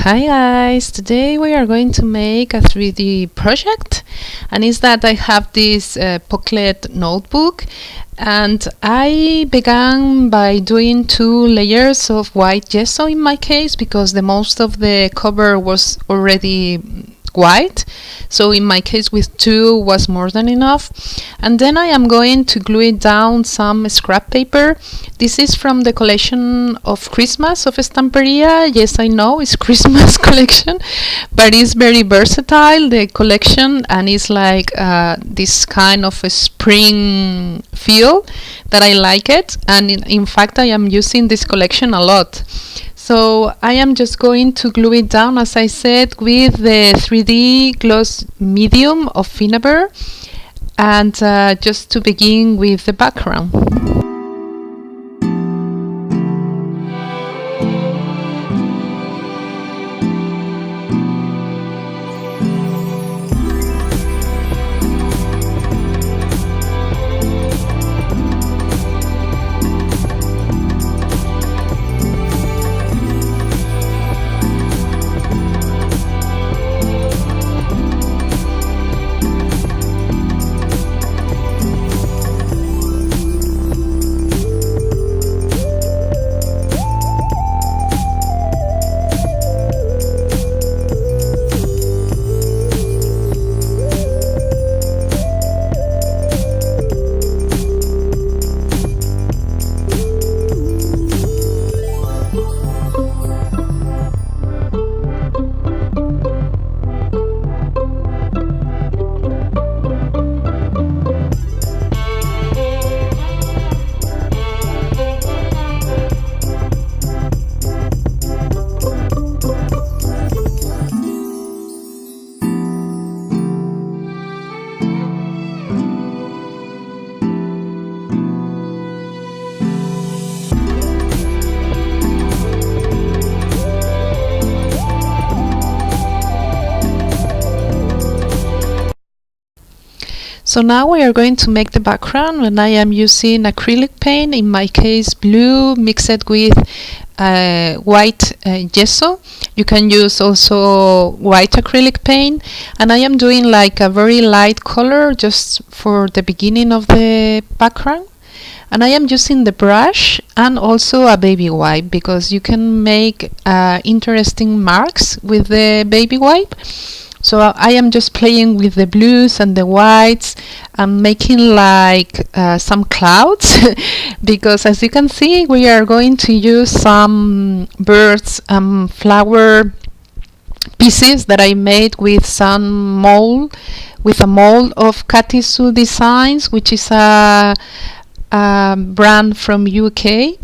Hi guys, today we are going to make a 3D project, and is that I have this Booklet notebook, and I began by doing 2 layers of white gesso in my case because the most of the cover was already white, so in my case with 2 was more than enough. And then I am going to glue it down some scrap paper. This is from the collection of Christmas of Estamperia. Yes, I know it's Christmas collection, but it's very versatile, the collection, and it's like this kind of a spring feel that I like it, and in fact I am using this collection a lot. So I am just going to glue it down, as I said, with the 3D gloss medium of Finnaber, and just to begin with the background. So now we are going to make the background, and I am using acrylic paint, in my case blue mixed with white gesso. You can use also white acrylic paint, and I am doing like a very light color just for the beginning of the background. And I am using the brush and also a baby wipe, because you can make interesting marks with the baby wipe. So I am just playing with the blues and the whites and making like some clouds because as you can see we are going to use some birds and flower pieces that I made with some mold, with a mold of Katisu Designs, which is a brand from UK,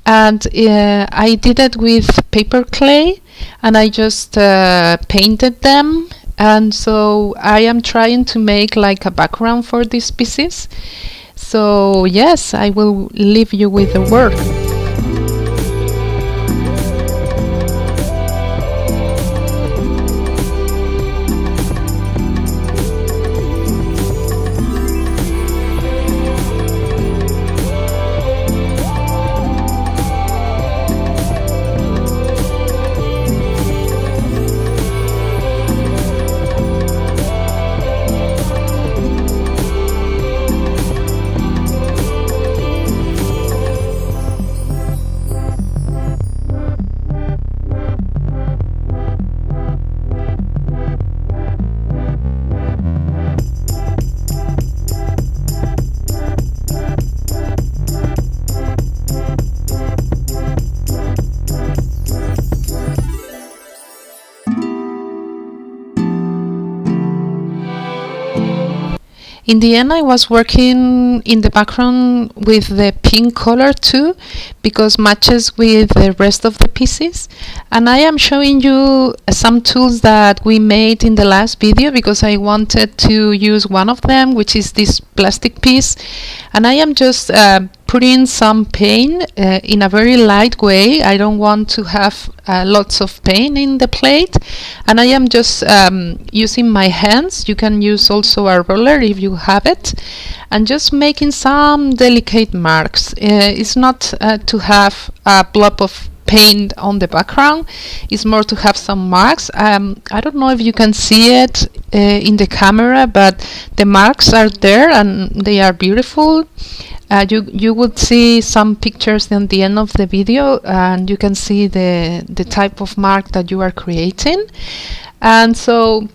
and I did it with paper clay, and I just painted them. And so I am trying to make like a background for these pieces. So yes, I will leave you with the work. In the end I was working in the background with the pink color too, because matches with the rest of the pieces. And I am showing you some tools that we made in the last video because I wanted to use one of them, which is this plastic piece. And I am just putting some paint in a very light way. I don't want to have lots of paint in the plate, and I am just using my hands. You can use also a roller if you have it, and just making some delicate marks. It's not to have a blob of paint on the background. It's more to have some marks. I don't know if you can see it in the camera, but the marks are there and they are beautiful. You would see some pictures at the end of the video, and you can see the type of mark that you are creating. And so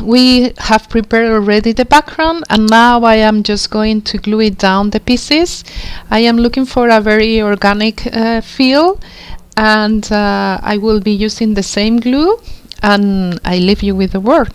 we have prepared already the background, and now I am just going to glue it down the pieces. I am looking for a very organic feel, and I will be using the same glue, and I leave you with the work.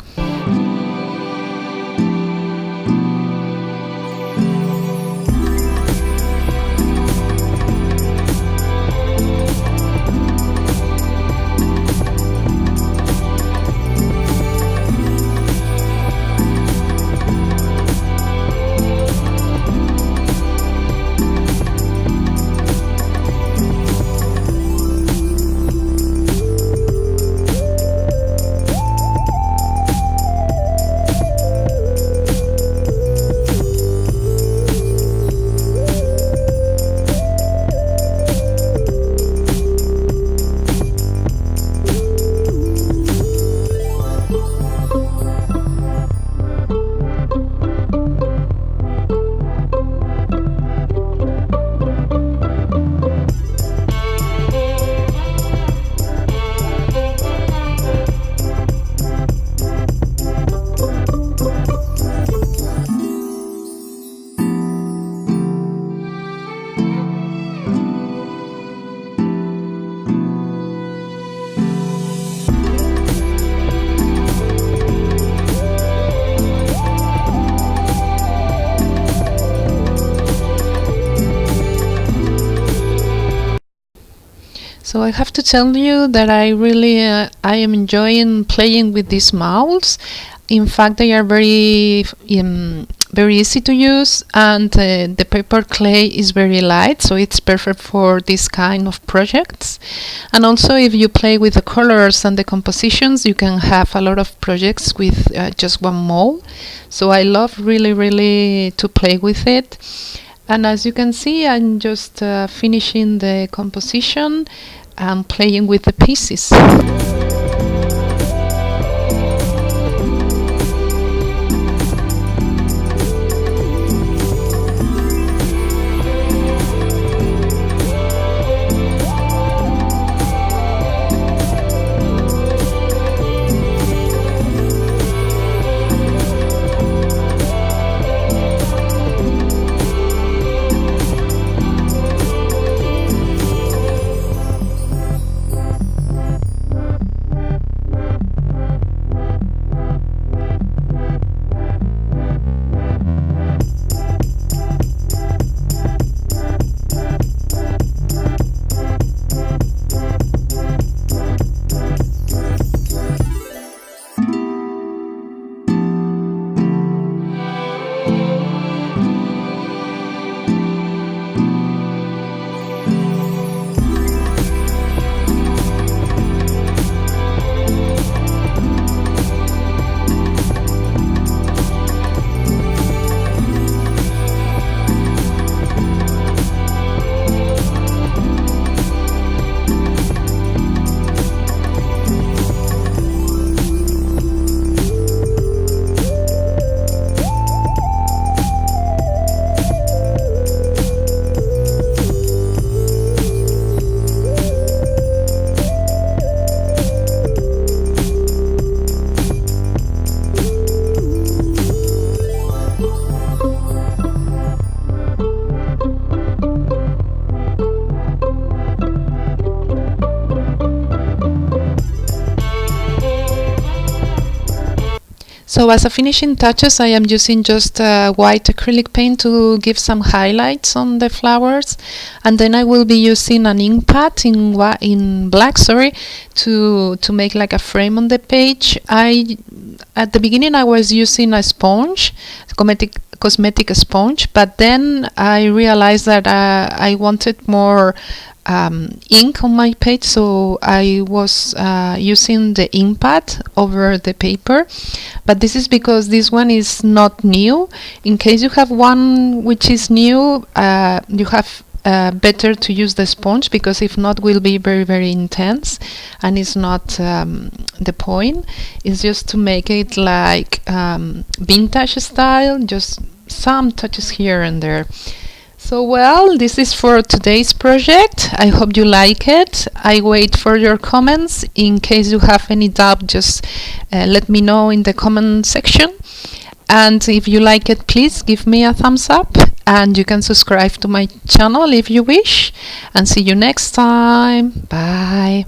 So I have to tell you that I am enjoying playing with these molds. In fact, they are very easy to use, and the paper clay is very light, so it's perfect for this kind of projects. And also, if you play with the colors and the compositions, you can have a lot of projects with just one mold. So I love really to play with it. And as you can see, I'm just finishing the composition and playing with the pieces. So as a finishing touches, I am using just white acrylic paint to give some highlights on the flowers, and then I will be using an ink pad in black, to make like a frame on the page. At the beginning I was using a sponge, cosmetic sponge, but then I realized that I wanted more ink on my page, so I was using the ink pad over the paper. But this is because this one is not new. In case you have one which is new, you have better to use the sponge, because if not will be very intense, and it's not the point. It's just to make it like vintage style, just some touches here and there. So well, this is for today's project. I hope you like it. I wait for your comments. In case you have any doubt, just let me know in the comment section. And if you like it, please give me a thumbs up, and you can subscribe to my channel if you wish. And see you next time. Bye.